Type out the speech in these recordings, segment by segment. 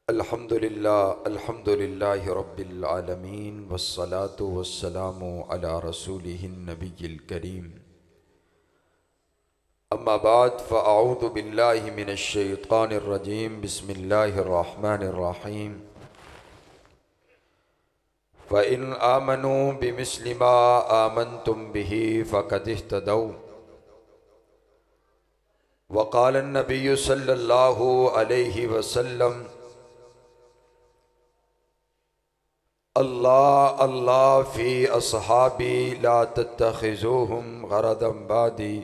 अल्हम्दुलिल्लाहि रब्बिल आलमीन वस्सलातु वस्सलामु अला रसूलिहिन नबिय्यिल करीम। अम्मा बाद फ़अऊज़ु बिल्लाहि मिनश शैतानिर रजीम। बिस्मिल्लाहिर रहमानिर रहीम। फ़इन आमनू बिमिस्लि मा आमनतुम बिही फ़क़द इह्तदौ। वक़ाल अन्नबिय्यु सल्लल्लाहु अलैहि वसल्लम अल्लाह अल्लाह फ़ी अस्हाबी ला तत्तखिज़ूहुम गरदम बादी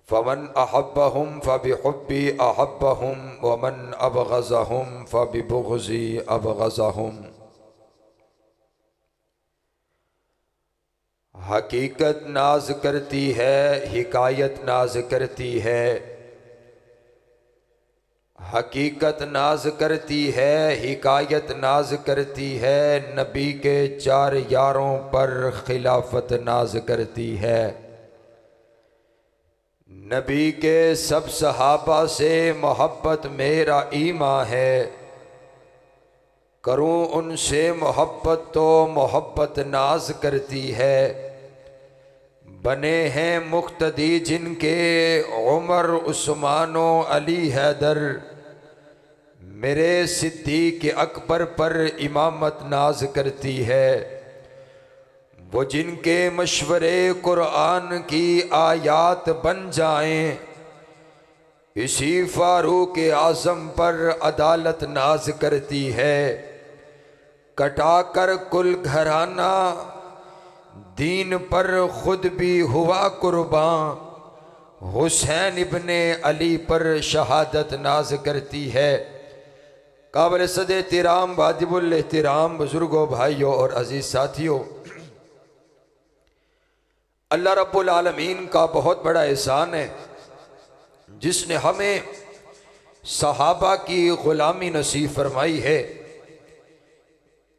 फ़मन अहब्बहुम फ़बिहुब्बी अहब्बहुम वमन अबग़ज़हुम फ़बिबुग़ज़ी अबग़ज़हुम। हकीकत नाज करती है, हिकायत नाज करती है। हकीकत नाज करती है, हिकायत नाज करती है। नबी के चार यारों पर खिलाफत नाज करती है। नबी के सब सहाबा से मोहब्बत मेरा ईमान है। करूं उनसे मोहब्बत तो मोहब्बत नाज करती है। बने हैं मुक्तदी जिनके उमर उस्मानो अली हैदर, मेरे सिद्दीक़ अकबर पर इमामत नाज करती है। वो जिनके मशवरे कुरान की आयात बन जाएं, इसी फारूक आज़म पर अदालत नाज करती है। कटाकर कुल घराना दीन पर खुद भी हुआ कुर्बान, हुसैन इब्ने अली पर शहादत नाज करती है। काबिल सद एहतराम वाजिबुल एहतराम बुजुर्गों, भाइयों और अजीज साथियों, अल्लाह रब्बुल आलमीन का बहुत बड़ा एहसान है जिसने हमें सहाबा की ग़ुलामी नसीब फरमाई है।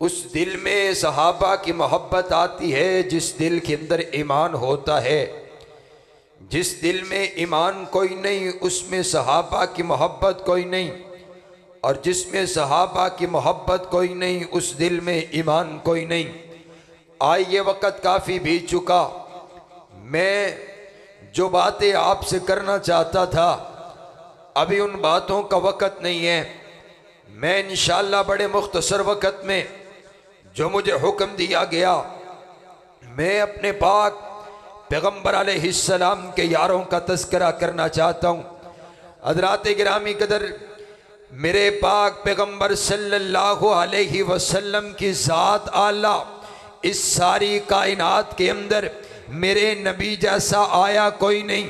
उस दिल में सहाबा की मोहब्बत आती है जिस दिल के अंदर ईमान होता है। जिस दिल में ईमान कोई नहीं उसमें सहाबा की मोहब्बत कोई नहीं, और जिसमें सहाबा की मोहब्बत कोई नहीं उस दिल में ईमान कोई नहीं। आज ये वक़्त काफ़ी बीत चुका। मैं जो बातें आपसे करना चाहता था अभी उन बातों का वक़्त नहीं है। मैं इंशाअल्लाह बड़े मुख्तसर वक़्त में जो मुझे हुक्म दिया गया, मैं अपने पाक पैगम्बर अलैहिस्सलाम के यारों का तज़किरा करना चाहता हूँ। हज़रात गिरामी कदर, मेरे पाक पैगम्बर सल्लल्लाहु अलैहि वसल्लम की ज़ात आला इस सारी कायनात के अंदर मेरे नबी जैसा आया कोई नहीं,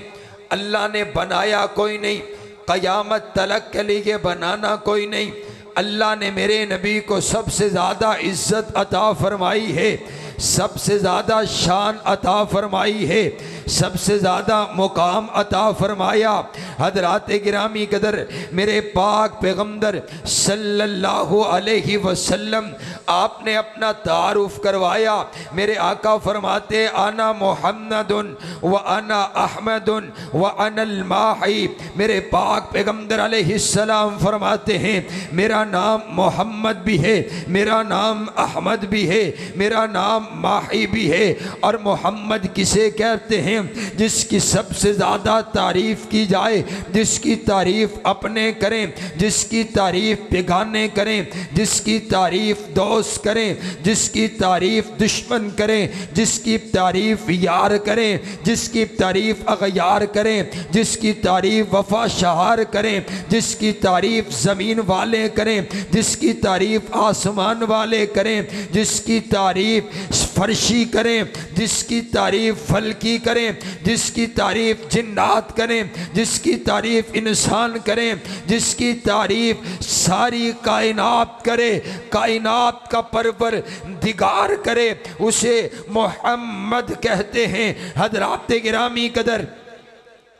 अल्लाह ने बनाया कोई नहीं, क़यामत तलक के लिए बनाना कोई नहीं। अल्लाह ने मेरे नबी को सबसे ज़्यादा इज़्ज़त अता फरमाई है, सबसे ज़्यादा शान अता फरमाई है, सबसे ज़्यादा मुकाम अता फरमाया। हज़रात गिरामी कदर, मेरे पाक पैगम्बर सल्लल्लाहु अलैहि वसल्लम आपने अपना तारुफ करवाया। मेरे आका फरमाते आना मोहम्मदुन व अना अहमदुन व अनल माही। मेरे पाक पैगम्बर अलैहिस्सलाम फरमाते हैं मेरा नाम मोहम्मद भी है, मेरा नाम अहमद भी है, मेरा नाम माही भी है। और मोहम्मद किसे कहते हैं? जिसकी सबसे ज़्यादा तारीफ़ की जाए, जिसकी तारीफ़ अपने करें, जिसकी तारीफ़ बेगाने करें, जिसकी तारीफ़ दोस्त करें, जिसकी तारीफ़ दुश्मन करें, जिसकी तारीफ़ यार करें, जिसकी तारीफ़ अगयार करें, जिसकी तारीफ़ वफा शहार करें, जिसकी तारीफ़ ज़मीन वाले करें, जिसकी तारीफ़ आसमान वाले करें, जिसकी तारीफ़ फर्शी करें, जिसकी तारीफ़ फलकी करें, जिसकी तारीफ़ जिन्नात करें, जिसकी तारीफ़ इंसान करें, जिसकी तारीफ़ सारी कायनात करे, कायनात का परवर दिगार करे, उसे मोहम्मद कहते हैं। हज़रात गिरामी कदर,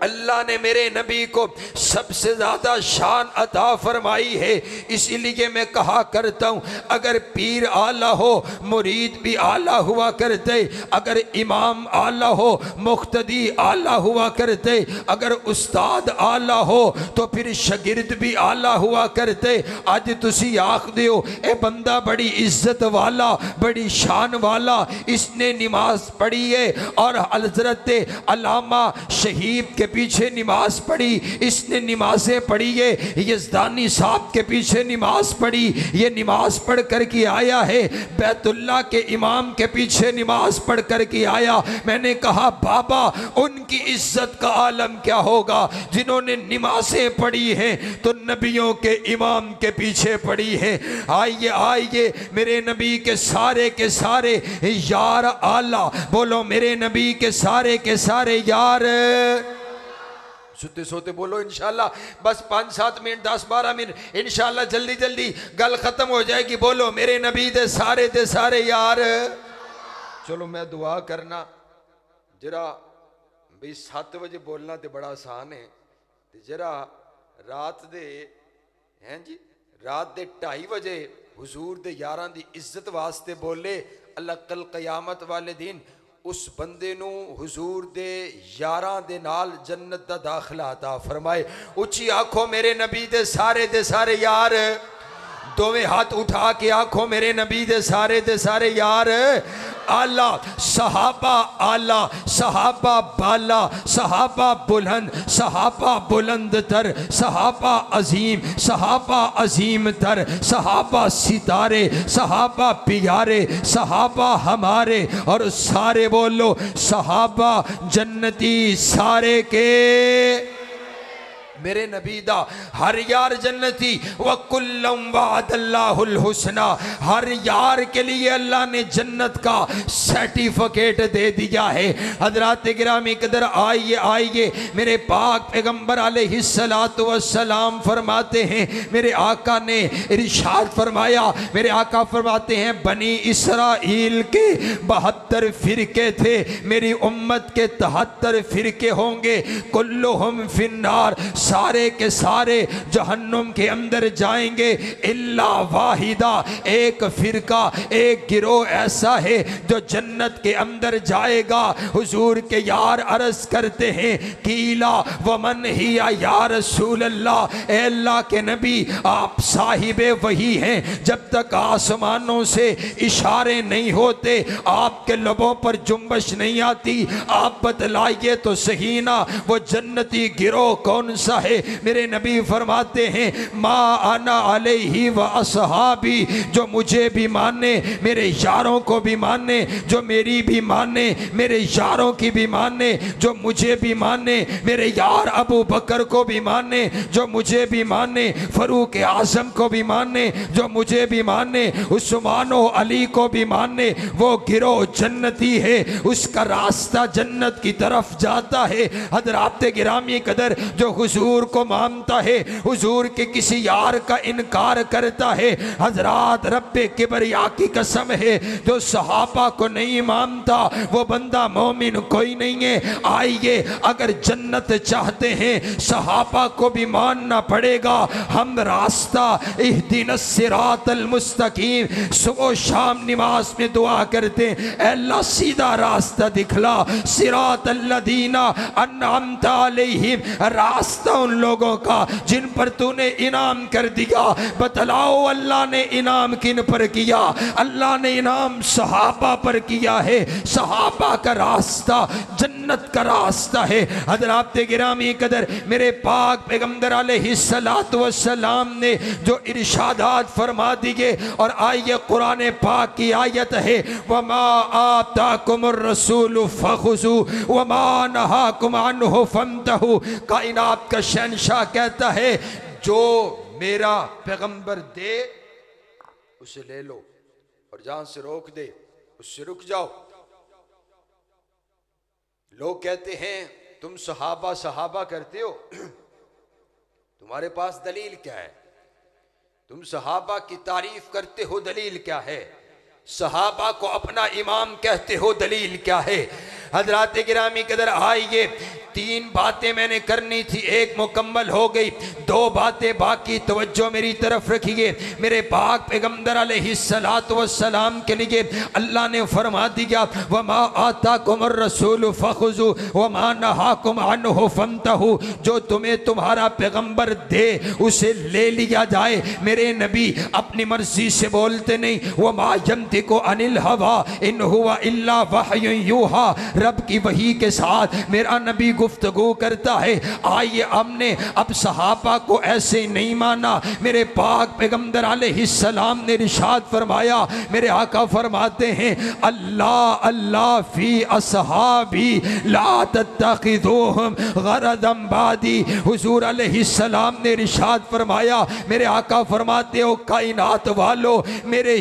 अल्लाह ने मेरे नबी को सबसे ज़्यादा शान अता फरमाई है। इसीलिए मैं कहा करता हूँ, अगर पीर आला हो मुरीद भी आला हुआ करते, अगर इमाम आला हो मुख्तदी आला हुआ करते, अगर उस्ताद आला हो तो फिर शागिर्द भी आला हुआ करते। अज तुसी आखदे हो ए बंदा बड़ी इज्जत वाला, बड़ी शान वाला, इसने नमाज पढ़ी है और हज़रत अल्लामा शहीद के पीछे नमाज पढ़ी, इसने नमाजें पढ़ी है, यज़दानी साहब के पीछे नमाज पढ़ी, ये नमाज पढ़ कर के आया है, बैतुल्ला के इमाम के पीछे नमाज पढ़ कर के आया। मैंने कहा बाबा उनकी इज्जत का आलम क्या होगा जिन्होंने नमाजें पढ़ी हैं तो नबियों के इमाम के पीछे पढ़ी है। आइए आइए मेरे नबी के सारे यार आला, बोलो मेरे नबी के सारे यार। सोते सोते बोलो इंशाल्लाह, बस 5-7 मिनट 10-12 मिनट इंशाल्लाह जल्दी जल्दी गल खत्म हो जाएगी। बोलो मेरे नबी दे सारे यार। चलो मैं दुआ करना जरा भी 7 बजे बोलना तो बड़ा आसान है, जरा रात दे हैं जी रात दे 2:30 बजे हुजूर दे यारां दी इज्जत वास्ते बोले। अल्लाह कल कयामत वाले दिन उस बंदे नू हुजूर दे यारां दे नाल जन्नत दा दाखला अता फरमाए। उची आखो मेरे नबी दे सारे यार। दोवें हाथ उठा के आखो मेरे नबी दे सारे यार। आला सहाबा आला, सहाबा बाला, सहाबा बुलंद, सहाबा बुलंद तर, सहाबा अजीम तर, सहाबा सितारे, सहाबा प्यारे, सहाबा हमारे, और सारे बोलो सहाबा जन्नती सारे के मेरे नबी दा हर यार जन्नती। व कुल्लम वादल्लाहुल हुस्ना, हर यार के लिए अल्लाह ने जन्नत का सर्टिफिकेट दे दिया है। हजरात गिरामी कदर आइए मेरे पाक पैगंबर अलैहिस्सलातु वस्सलाम फरमाते हैं, मेरे आका ने इरशाद फरमाया, मेरे आका फरमाते हैं बनी इसराइल के 72 फिरके थे, मेरी उम्मत के 73 फिरके होंगे। कुल्लुहुम फिन्नार, सारे के सारे जहन्नुम के अंदर जाएंगे इल्ला वाहिदा, एक फिरका एक गिरोह ऐसा है जो जन्नत के अंदर जाएगा। हुजूर के यार अर्ज करते हैं कीला वमन हिया या रसूल अल्लाह, ए अल्लाह के नबी आप साहिबे वही हैं, जब तक आसमानों से इशारे नहीं होते, आपके लबों पर जुम्बश नहीं आती, आप बतलाइए तो सही ना वो जन्नती गिरोह कौन सा है। मेरे नबी फरमाते हैं मा आना अलैहि व असहाबी, जो मुझे भी माने, मेरे यारों को भी माने, जो मेरी भी माने, मेरे यारों की भी माने, जो मुझे भी माने, मेरे यार अबू बकर को भी माने, जो मुझे भी माने, फरूक आजम को भी माने, जो मुझे भी माने, उस्मानो अली को भी माने, वो गिरोह जन्नती है, उसका रास्ता जन्नत की तरफ जाता है। हज़रात गिरामी कदर जो हुजूर को मानता है, हुजूर के किसी यार का इनकार करता है, हजरात रब्बे किबरिया की कसम है, जो सहाबा को नहीं मानता वो बंदा मोमिन कोई नहीं है। आइए अगर जन्नत चाहते हैं सहाबा को भी मानना पड़ेगा। हम रास्ता इहदिनस सिरातल मुस्तकीम सुबह शाम नमाज में दुआ करते हैं, अल्लाह सीधा रास्ता दिखला, सिरातल लदीना अन्अमता अलैहिम, रास्ता उन लोगों का जिन पर तूने इनाम कर दिया। बतलाओ अल्लाह ने इनाम किन पर किया? अल्लाह ने इनाम सहाबा पर किया है। सहाबा का रास्ता जन्नत का रास्ता है। हज़रात गिरामी कदर मेरे पाक पैगंबर अलैहिस्सलातु वस्सलाम ने जो इरशादात फरमा दिए, और आइए कुरान पाक की आयत है वमा आताकुमुर रसूलु फखुजू वमा नहाकुम अन्हु फंतहू। कायनात का शहंशाह कहता है जो मेरा पैगंबर दे उसे ले लो, और जहां से रोक दे उससे रुक जाओ। लोग कहते हैं तुम सहाबा सहाबा करते हो, तुम्हारे पास दलील क्या है? तुम सहाबा की तारीफ करते हो, दलील क्या है? सहाबा को अपना इमाम कहते हो, दलील क्या है? हजरात गिरामी कदर आइए, 3 बातें मैंने करनी थी, 1 मुकम्मल हो गई, 2 बातें बाकी। तवज्जो मेरी तरफ रखिए। मेरे पाक पैगंबर अलैहिस्सलातु वस्सलाम के लिए अल्लाह ने फरमा दिया, वमा आताकुमुर रसूल फखुजू वमा नहाकुम अन्हु फंतहू। जो तुम्हें तुम्हारा पैगंबर दे उसे ले लिया जाए। मेरे नबी अपनी मर्जी से बोलते नहीं, वमा यंतिकु अनिल हवा इन हुवा इल्ला वहयुन यूहा। रब की वही के साथ मेरा नबी गुफ्तगू करता है। आइए, हमने अब सहाबा को ऐसे नहीं माना। मेरे पाक पैगंबर अलैहिस्सलाम ने इरशाद फरमाया, मेरे आका फरमाते हैं, अल्लाह अल्लाह फी असहाबी ला तत्तखिदूहुम गरदम बादी। हुजूर अलैहिस्सलाम ने इरशाद फरमाया, मेरे आका फरमाते हो, कायनात वालों, मेरे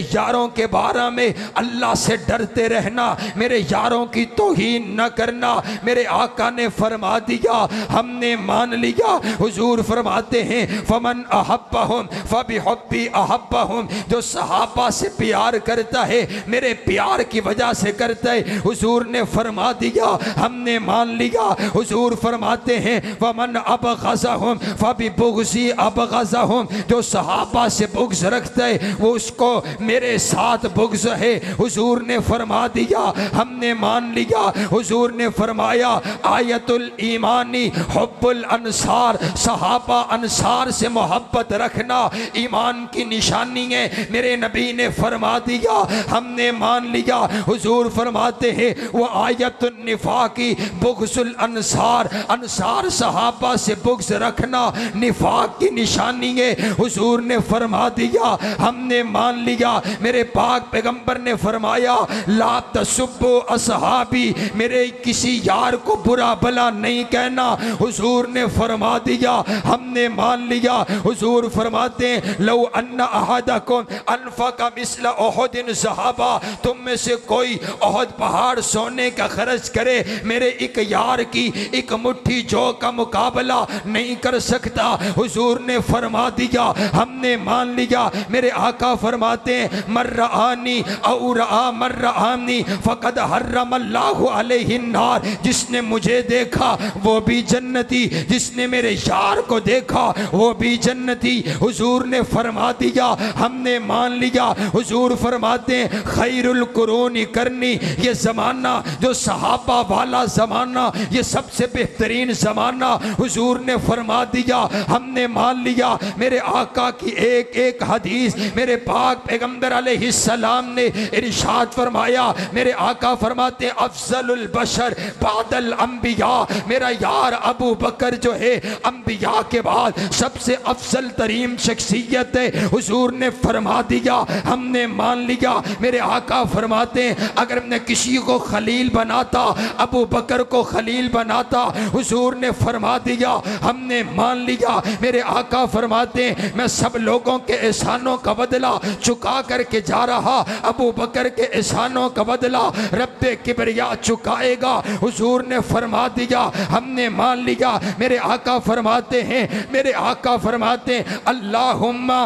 यारों के बारे में अल्लाह से डरते रहना, मेरे यारों की तौहीन न करना। मेरे आका ने फरमा दिया, हमने मान लिया। हुजूर फरमाते हैं, फमन अहब्बहुम फबिहुब्बी अहब्बहुम। जो सहाबा से प्यार करता है मेरे प्यार की वजह से करता है। हुजूर ने फरमा दिया, हमने मान लिया। हुजूर फरमाते हैं, वमन अबग़ज़हुम फबिबुग़ज़ी अबग़ज़हुम। जो सहाबा से बुग़्ज़ रखता है वो उसको मेरे साथ बुग़्ज़ है। हुजूर ने फरमा दिया, हमने मान लिया। हुजूर ने फरमाया, आयतुल ईमानी हुब्बुल अंसार। सहाबा अंसार से मोहब्बत रखना ईमान की निशानी है। मेरे नबी ने फरमा दिया, हमने मान लिया। हुजूर फरमाते हैं, वो आयतुन निफाकी बुग़्ज़ुल अंसार। अंसार सहाबा से बुग़्ज़ रखना निफाक की निशानी है। हुजूर ने फरमा दिया, हमने मान लिया। मेरे पाक पैगंबर ने फरमाया, ला तसुब्बु असहाबी। मेरे किसी यार को बुरा भला नहीं कहना। हुजूर ने फरमा दिया, हमने मान लिया। हुजूर फरमाते हैं, लौ अन्ना अहदकुम अनफका मिस्ल उहुदिन ज़हाबा। तुम में से कोई उहुद पहाड़ सोने का खर्च करे, मेरे एक यार की एक मुट्ठी जौ का मुकाबला नहीं कर सकता। हुजूर ने फरमा दिया, हमने मान लिया। मेरे आका फरमाते हैं, मर्रानी औ रआ मर्रानी फ़क़द हर्रमल्लाहु अलैहि नार। जिसने मुझे देखा वो भी जन्नती, जिसने मेरे यार को देखा वो भी जन्नती। हुजूर ने फरमा दिया, हमने मान लिया। हुजूर फरमाते हैं, खैरुल कुरूनी करनी। ये ज़माना जो सहाबा वाला ज़माना, ये सबसे बेहतरीन ज़माना। हुजूर ने फरमा दिया, हमने मान लिया। मेरे आका की एक एक हदीस मेरे पाक पैगंबर अलैहिस्सलाम ने इरशाद फरमाया। मेरे आका फरमाते, अफजलुल बशर बादल अंबिया। मेरा यार अबू बकर जो है अंबिया के बाद सबसे अफजल तरीन शख्सियत है। हुजूर ने फरमा दिया, हमने मान लिया। मेरे आका फरमाते हैं, अगर मैं किसी को खलील बनाता अबू बकर को खलील बनाता। हुजूर ने फरमा दिया, हमने मान लिया। मेरे आका फरमाते हैं, मैं सब लोगों के एहसानों का बदला चुका करके जा रहा, अबू बकर के एहसानों का बदला रब्बे किबरिया चुकाएगा। हुजूर ने फरमा दिया, हमने मान लिया। मेरे आका फरमाते हैं, मेरे आका फरमाते हैं, अल्लाहुम्मा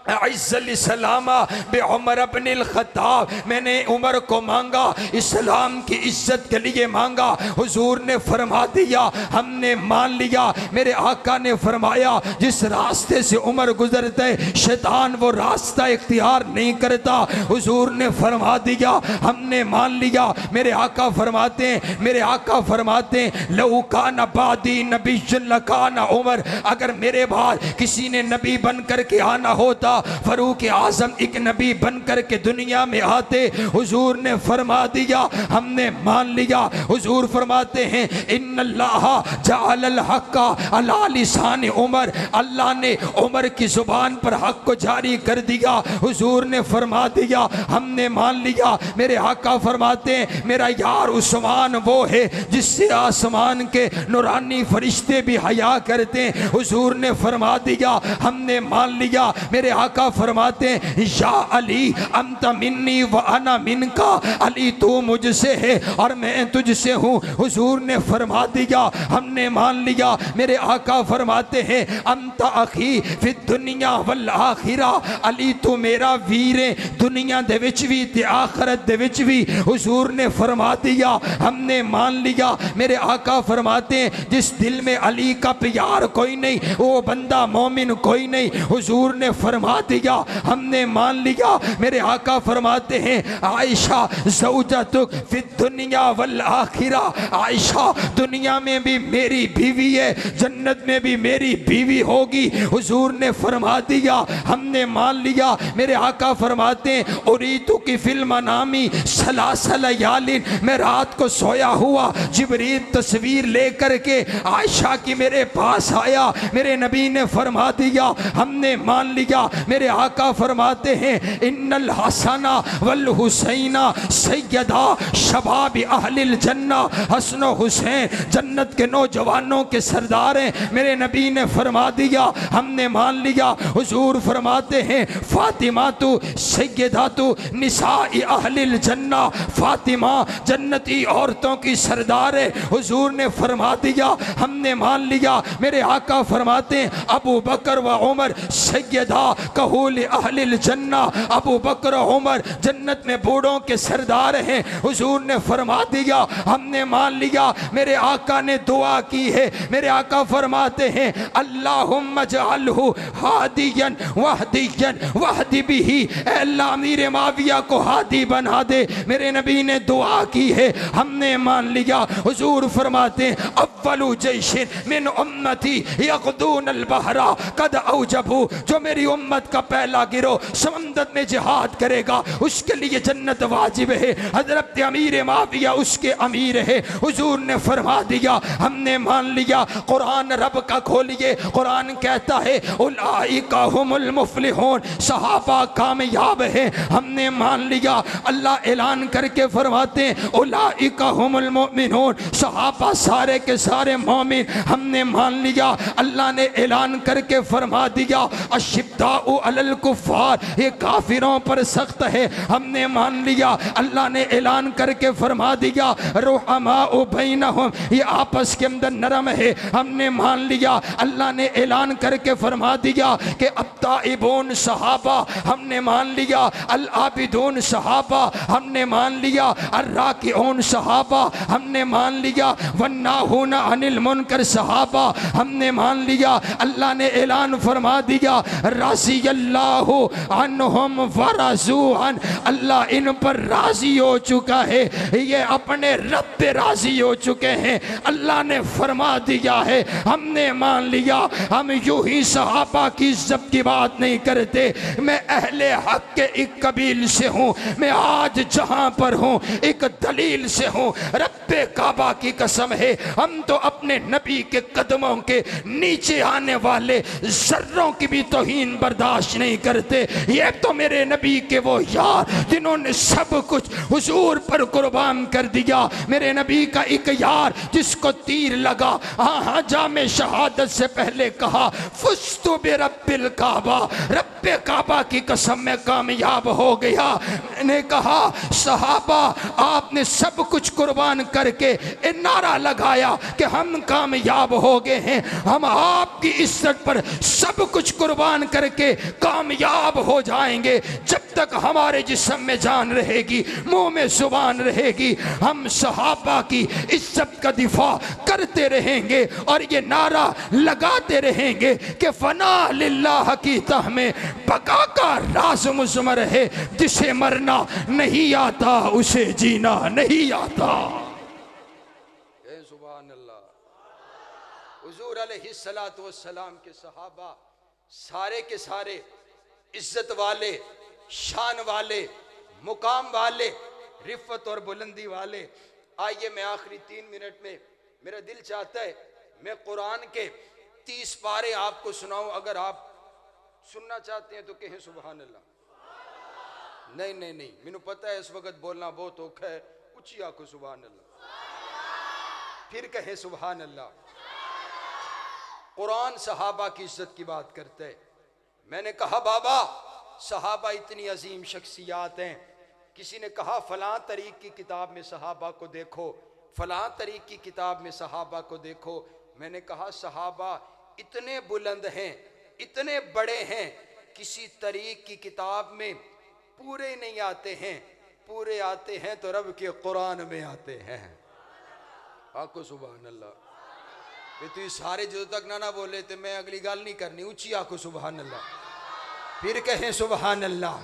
इस्लामा बे उमर इब्नुल खत्ताब। मैंने उमर को मांगा, इस्लाम की इज्जत के लिए मांगा। हुजूर ने फरमा दिया, हमने मान लिया। मेरे आका ने फरमाया, जिस रास्ते से उमर गुजरते शैतान वो रास्ता इख्तियार नहीं करता। हुजूर ने फरमा दिया, हमने मान लिया। मेरे आका फरमाते हैं, मेरे आका फरमाते हैं, लौ कान बादी नबिय्युन लकान उमर। अगर मेरे बाद किसी ने नबी बन करके आना होता, फरूक आजम एक नबी बनकर के दुनिया में आते। हुजूर ने फरमा दिया, हमने मान लिया। हुजूर फरमाते हैं, इन्नल्लाह जअलल हक्का अला लिसान उमर। अल्लाह ने उमर की जुबान पर हक को जारी कर दिया। हुजूर ने फरमा दिया, हमने मान लिया। मेरे आका फरमाते हैं, मेरा यार उस्मान वो है जिससे आसमान के नूरानी फरिश्ते भी हया करते हैं। हुजूर ने फरमा दिया, हमने मान लिया। मेरे आका फरमाते हैं या अली अंत मिन्नी व अना मिनका, अली तू मुझसे है और मैं तुझसे हूँ। हुजूर ने फरमा दिया, हमने मान लिया। मेरे आका फरमाते हैं अंत अखी फिद दुनिया वल आखिरा, अली तू मेरा वीर है दुनिया दे विच भी ते आखरत दे विच भी। हुजूर ने फरमा दिया, हमने मान लिया। मेरे आका फरमाते हैं जिस दिल में अली का प्यार कोई नहीं वो बंदा मोमिन कोई नहीं। हुजूर ने फरमा दिया, हमने मान लिया। मेरे आका फरमाते हैं आयशा ज़ौजतुक फिद दुनिया वल आखिरा, आयशा दुनिया में भी मेरी बीवी है, जन्नत में भी मेरी बीवी होगी। हुजूर ने फरमा दिया, हमने मान लिया। मेरे आका फरमाते हैं उरीतु की फिल्म नामी सलासल यालिन, मैं रात को सोया हुआ जिब्रील तस्वीर लेकर के आयशा की मेरे पास आया। मेरे नबी ने फरमा दिया, हमने मान लिया। मेरे आका फरमाते हैं इन्नल हसना वल हुसैना सैयदा शबाब अहलिल जन्ना, हसन हुसैन जन्नत के नौजवानों के सरदार हैं। मेरे नबी ने फरमा दिया, हमने मान लिया। हुजूर फरमाते हैं फातिमा तू सैयदा तू निसाई अहलिल जन्ना, फातिमा जन्नती औरतों की सरदार है। हुजूर ने फरमा दिया, हमने मान लिया। मेरे आका फरमाते हैं अबू बकर व उमर सैयदा कहूल अहलिल जन्ना, अबू बकर उमर जन्नत में बूढ़ों के सरदार हैं। हुजूर ने फरमा दिया, हमने मान लिया। मेरे आका ने दुआ की है। मेरे आका फरमाते हैं अल्लाहुम्मा जअलहु हादियन वहदियन वहदी बिही, अल्लाह अमीर माविया को हादी बना दे। मेरे नबी ने दुआ की है, हमने मान लिया। हुजूर फरमाते हैं अव्वलु जैशिन मिन उम्मती यक़दून अल बहरा कद औजबू, जो मेरी उम्मत का पहला गिरोह समंदर में जिहाद करेगा उसके लिए जन्नत वाजिब है। हजरत अमीर माविया उसके अमीर है। हुजूर ने फरमा दिया, हमने मान लिया। कुरान रब का खोलिए, कुरान कहता है उलाइका हुमुल मुफलिहून, सहाबा कामयाब है। हमने मान लिया। अल्लाह ऐलान करके फरमाते हैं उलाइका हुमुल मुमिनून, सहाबा सारे के सारे मोमिन। हमने मान लिया। अल्लाह ने ऐलान करके फरमा दिया अशिद्दाउ अलल कुफ्फार, ये काफिरों पर सख्त है। हमने मान लिया। अल्लाह ने ऐलान करके फरमा दिया रुहमाउ बैनहुम, ये आपस के अंदर नरम है। हमने मान लिया। अल्लाह ने ऐलान करके फरमा दिया कि अत्ताइबून सहाबा, हमने मान लिया। अल आबिदून सहाबा, हमने मान लिया। अर्राकिऊन सहाबा, हमने मान लिया। वन्नाहून अनिल मुनकर सहाबा, हमने मान लिया। अल्लाह ने ऐलान फरमा दिया राज़ियल्लाहु अन्हुम वरज़ू अन, अल्लाह इन पर राजी हो चुका है, ये अपने रब पे राजी हो चुके हैं। अल्लाह ने फरमा दिया है, हमने मान लिया। हम यूं ही सहाबा की इज्जत की बात नहीं करते। मैं अहले हक के एक कबील से हूँ। मैं आज जहाँ पर हूँ एक दलील से हूँ। रब्बे काबा की कसम है, हम तो अपने नबी के कदमों के नीचे आने वाले जर्रों की भी तौहीन बर्दाश्त नहीं करते। ये तो मेरे नबी के वो यार जिन्होंने सब कुछ हुजूर पर कुर्बान कर दिया। मेरे नबी का एक यार जिसको तीर लगा, हाँ हाँ जामे शहादत से पहले कहा फुस्तु बिरब्बिल काबा, रब्बे काबा की कसम में कामयाब हो गया। मैंने कहा सहाबा आपने सब कुछ कुर्बान करके नारा लगाया कि हम कामयाब हो गए हैं। हम आपकी इज्जत पर सब कुछ कुर्बान करके कामयाब हो जाएंगे। जब तक हमारे जिस्म में जान रहेगी, मुंह में जुबान रहेगी, हम सहाबा की इज्जत का दिफा करते रहेंगे और ये नारा लगाते रहेंगे कि फना लिल्लाह की तह में बका का राज मुज़मर है, जिसे मरना नहीं आता उसे जीना नहीं आता। सुभान अल्लाह। हुजूर अलैहिस्सलातु वस्सलाम के सहाबा सारे के सारे इज्जत वाले, शान वाले, मुकाम वाले, रिफ़त और बुलंदी वाले। आइए मैं आखिरी 3 मिनट में, मेरा दिल चाहता है मैं कुरान के 30 पारे आपको सुनाऊं। अगर आप सुनना चाहते हैं तो कहें सुभान अल्लाह। नहीं नहीं नहीं, मैंने पता है इस वक्त बोलना बहुत औखा है, ऊंची आंखों सुभान अल्लाह, फिर कहे सुभान अल्लाह। कुरान सहाबा की इज्जत की बात करता है। मैंने कहा बाबा सहाबा इतनी अजीम शख्सियात हैं। किसी ने कहा फलां तरीक की किताब में सहाबा को देखो, फलां तरीक की किताब में सहाबा को देखो। मैंने कहा सहाबा इतने बुलंद हैं, इतने बड़े हैं, किसी तरीक की किताब में पूरे नहीं आते हैं। पूरे आते हैं तो रब के कुरान में आते हैं। आको सुभान अल्लाह। तू सारे जो तक ना बोले तो मैं अगली गाल नहीं करनी, ऊंची आको सुभान अल्लाह, फिर कहें सुभान अल्लाह।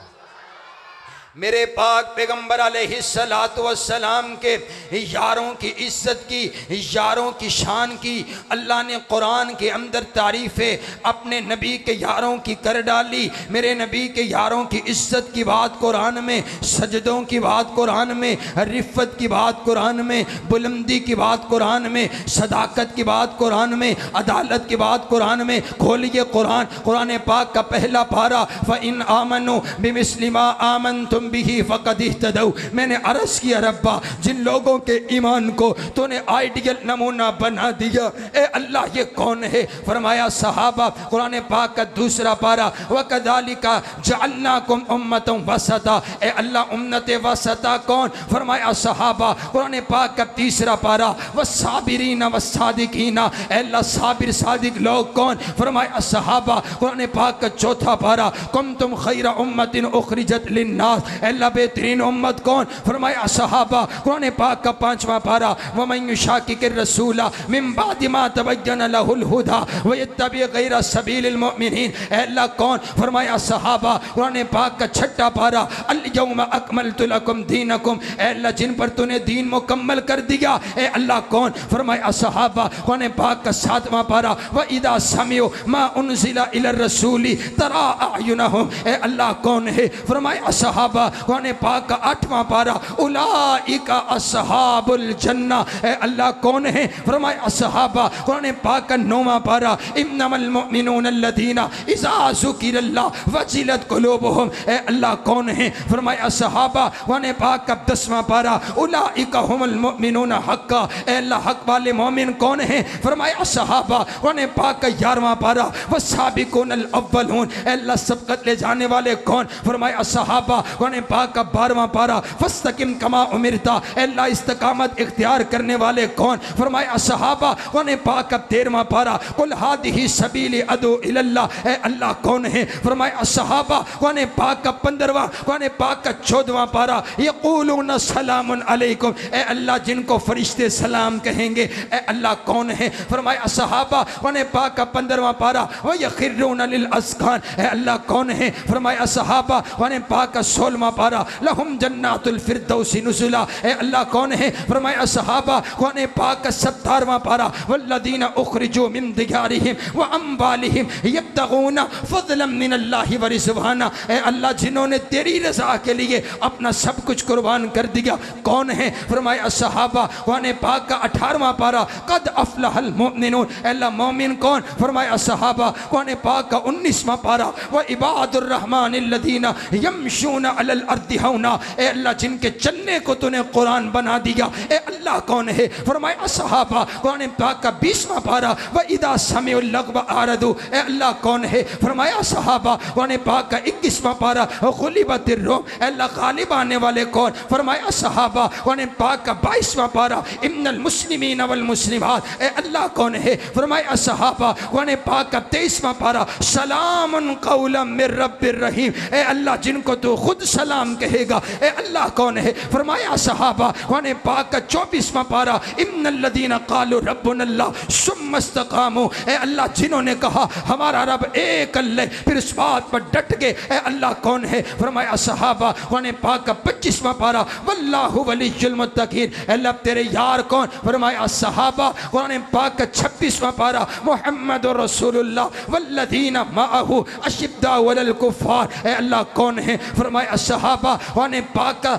मेरे पाक पैगंबर अलैहिस्सलातु वस्सलाम के यारों की इज्जत की, यारों की शान की अल्लाह ने कुरान के अंदर तारीफ़ें अपने नबी के यारों की कर डाली। मेरे नबी के यारों की इज्जत की बात कुरान में, सजदों की बात कुरान में, रिफ़त की बात कुरान में, बुलंदी की बात कुरान में, सदाकत की बात कुरान में, अदालत की बात कुरान में। खोलिए कुरान, कुरान पाक का पहला पारा, फ़इन आमनु बिमिस्लि मा आमनतुम बिही फ़क़द इह्तदौ। मैंने अर्ज़ किया रब्बा जिन लोगों के ईमान को तूने आइडियल नमूना बना दिया, ए अल्लाह ये कौन है? फरमाया सहाबा। कुरान पाक का दूसरा पारा, वकज़ालिका जअलनाकुम उम्मतन वसता। ए अल्लाह उम्मत वसता कौन? फरमाया सहाबा। कुरान पाक का तीसरा पारा, वस्साबिरीना वस्सादिकीना। ए अल्लाह साबिर सादिक लोग कौन? फरमाया सहाबा। कुरान पाक का चौथा पारा, कुंतुम खैरा उम्मतिन उखरिजत लिन्नास। अल्लाह बेहतरीन उम्मत कौन? फरमाया सहाबा। कुरान पाक का पांचवा पारा, वमन युशाकिकिर रसूला मिन बादि मा तबय्यना लहुल हुदा व यत्तबि गैरा सबीलिल मुमिनीन। अल्लाह कौन? फरमाया सहाबा। कुरान पाक का छठा पारा, अल यौमा अकमलतु लकुम दीनकुम। अल्लाह जिन पर तूने दीन मुकम्मल कर दिया, ए अल्लाह कौन? फरमाया सहाबा। कुरान पाक का सातवां पारा, व इदा समिउ मा उनजिला इलर रसूली तरा अयुनहुम। ए अल्लाह कौन है? फरमाया सहाबा। कुरान पाक का आठवां पारा, उलाइका अस्हाबुल जन्ना। ए अल्लाह कौन है? फरमाया सहाबा। कुरान पाक का नौवां पारा, इन्नमल मुमिनून अल्लज़ीना इज़ा ज़ुकिरल्लाह वजिलत कुलूबुहुम। ए अल्लाह कौन है? फरमाया सहाबा। कुरान पाक का 10वां पारा, उलाइका हुमुल मुमिनून हक्का। ए अल्लाह हक वाले मोमिन कौन है? फरमाया सहाबा। कुरान पाक का 11वां पारा, वस्साबिकूनल अव्वलून। ए अल्लाह सबकत ले जाने वाले कौन? फरमाया सहाबा। कुरान पाक का 12वां पारा, फस्तकिम कमा उमिरता। अल्लाह इस्तिकामत इख्तियार करने वाले कौन? फरमाया सहाबा। कुरान पाक का 13वां पारा, कुल हादिही सबीली अदू इलल्लाह। ए अल्लाह कौन है? फरमाया सहाबा। कुरान पाक का 15वां, कुरान पाक का 14वां पारा, यक़ूलून सलामुन अलैकुम। ए अल्लाह जिनको फरिश्ते सलाम कहेंगे, ए अल्लाह कौन है? फरमाया सहाबा। कुरान पाक का 15वां पारा, व यखिरून लिल अस्कान। ए अल्लाह कौन है? फरमाया सहाबा। कुरान पाक का 16वां पारा, लहुम जन्नातुल फिरदौसी नुज़ुला। ए अल्लाह कौन है? फरमाया सहाबा। कुरान पाक का 17वां पारा, वल्लज़ीना उखरिजू मिन दियारिहिम व अम्वालिहिम यब्तगूना फज़लन मिनल्लाहि व रिज़वाना। ए अल्लाह जिन्होंने तेरी रज़ा के लिए अपना सब कुछ कुर्बान कर दिया, कौन है? फरमाया सहाबा। कुरान पाक का 18वां पारा, कद अफ़लहल मुमिनून। ए अल्लाह मोमिन कौन? फरमाया सहाबा। कुरान पाक का 19वां पारा, व इबादुर रहमानिल्लज़ीना यमशूना अलल अर्दि हौना। ए अल्लाह जिनके चलने को तूने कुरान बना दिया, ए अल्लाह कौन है? फरमाया सहाबा। कुरान पाक का 20वां पारा, व इदा समिउल लग़्व आरदू। ए अल्लाह कौन है? फरमाया सहाबा। कुरान पाक का 21वां पारा, गुलिबतिर रूम। ए अल्लाह गालिब आने वाले कौन? फरमाया सहाबा। कुरान पाक का 22वां पारा, इन्नल मुस्लिमीन वल मुस्लिमात। ए अल्लाह कौन है? फरमाया सहाबा। कुरान पाक का 23वां पारा, सलामुन कौलन मिर रब्बिर रहीम। ए अल्लाह जिनको तू खुद सलाम कहेगा, ए अल्लाह कौन है? फरमाया सहाबा। कुरान पाक का 24वां पारा, इन्नल्लज़ीना क़ालू रब्बुनल्लाह सुम्मा इस्तक़ामू। ए अल्लाह जिन्होंने कहा हमारा रब एक अल्लाह, फिर इस बात पर डट गए, ए अल्लाह कौन है? फरमाया सहाबा। कुरान पाक का 25वां पारा, वल्लाहु वलियुल मुत्तक़ीन। अल्लाह तेरे यार कौन? फरमाया सहाबा। कुरान पाक का 26वां पारा, मुहम्मदुर रसूलुल्लाह वल्लज़ीना मअहू अशिद्दाउ अलल कुफ़ार। ए अल्लाह कौन है? फरमाया सहाबा। कुरान पाक का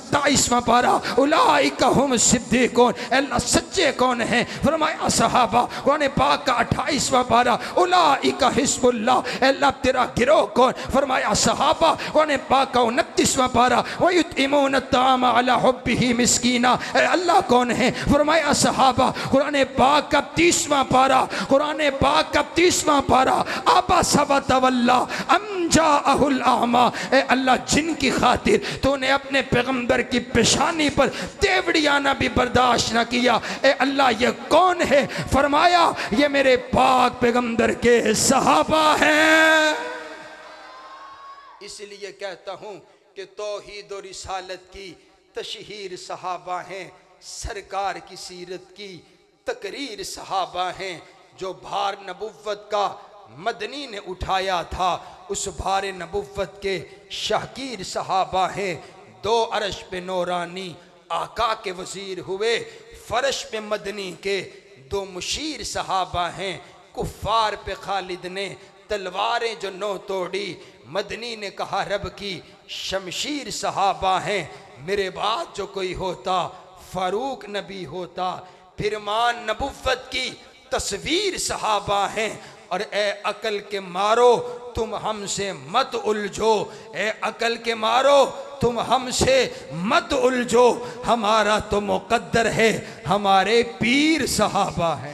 27वां पारा, उलाइका हुम सिद्दीकून, अल्लाह सच्चे कौन हैं? फरमाया सहाबा। कुरान पाक का 28वां पारा, उलाइका हिस्बुल्लाह, अल्लाह तेरा गिरोह कौन? फरमाया सहाबा। कुरान पाक का 29वां पारा, वयुतइमून अत्ताम अला हुब्बिही मिस्कीना, अल्लाह कौन है? फरमाया सहाबा। कुरान पाक का 30वां पारा, कुरान पाक का 30वां पारा, आबा सबा तवल्ला अमजा अहुल आमा, अल्लाह जिनकी खातिर तूने अपने पैगंबर की पेशानी पर तेवड़ियाना भी बर्दाश्त न किया, ए अल्लाह ये कौन है? फरमाया ये मेरे पाक पैगंबर के सहाबा हैं। इसलिए कहता हूं कि तौहीद और रिसालत की तशहीर सहाबा हैं, सरकार की सीरत की तकरीर सहाबा हैं। जो भार नबुव्वत का मदनी ने उठाया था, उस भार नबुव्वत के शाहकीर सहाबा हैं। 2 अरश पे नौरानी आका के वजीर हुए, फरश पे मदनी के 2 मुशीर सहाबा हैं। कुफ्फार पे खालिद ने तलवारें जो 9 तोड़ी, मदनी ने कहा रब की शमशीर सहाबा हैं। मेरे बाद जो कोई होता फारूक नबी होता। फिरमान नबुव्वत की तस्वीर सहाबा हैं। और ए अकल के मारो तुम हमसे मत उलझो, ए अकल के मारो तुम हमसे मत उलझो, हमारा तो मुकद्दर है, हमारे पीर सहाबा हैं।